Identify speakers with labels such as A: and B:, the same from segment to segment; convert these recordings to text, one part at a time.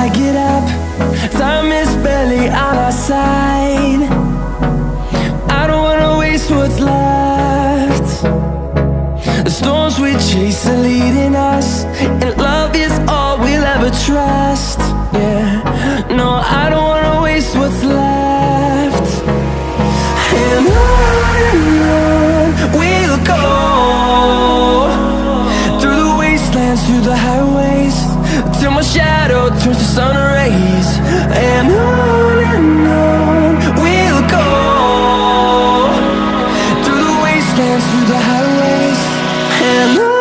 A: I get up, time is barely on our side. I don't wanna waste what's left. The storms we chase are leading us, and love is all we'll ever trust. Yeah, no, I don't wanna waste what's left. And on we'll go, through the wastelands, through the highways, till my shadow turns to sun rays. And on we'll go, through the wastelands, through the highways, and on.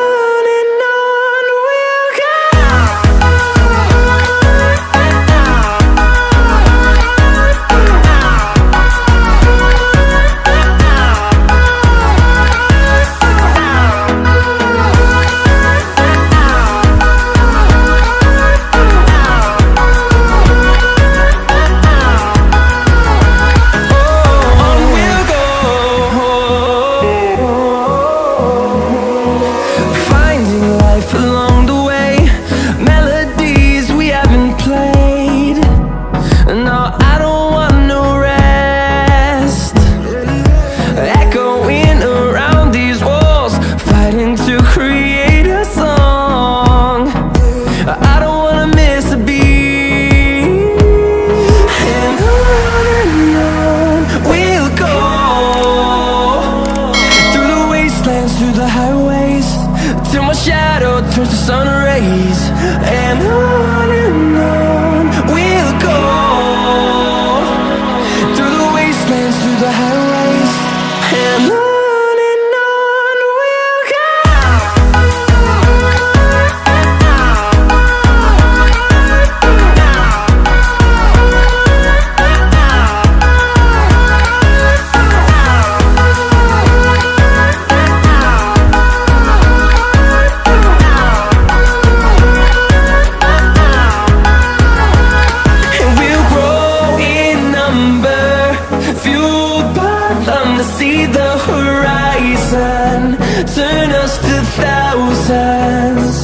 A: Turns to sun rays, and on we'll go, through the wastelands, through the highways, and on we'll go. See the horizon, turn us to thousands,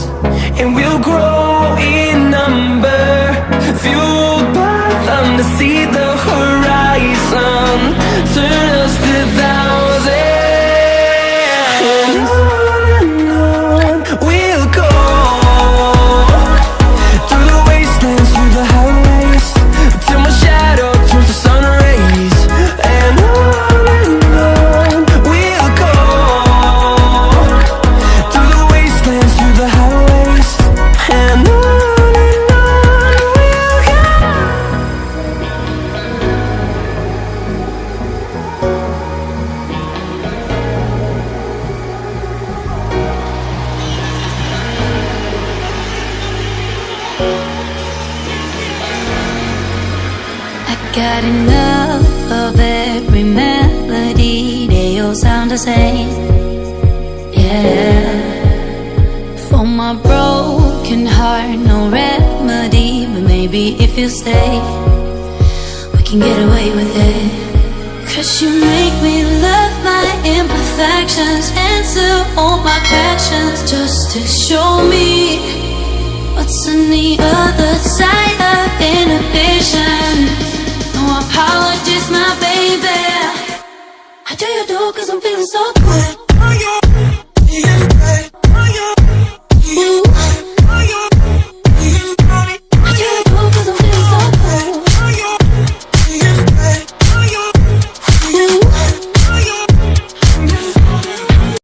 A: and we'll grow in number, fueled by them to see the horizon, turn us to thousands. And on we'll go, through the wastelands, through the highways, till my shadow turns to sun rays. And
B: got enough of every melody, they all sound the same. Yeah, for my broken heart, no remedy, but maybe if you stay, we can get away with it. 'Cause you make me love my imperfections, answer all my questions, just to show me what's on the other side of inhibition. No apologies, my baby. I do you do 'cause I'm feeling so good.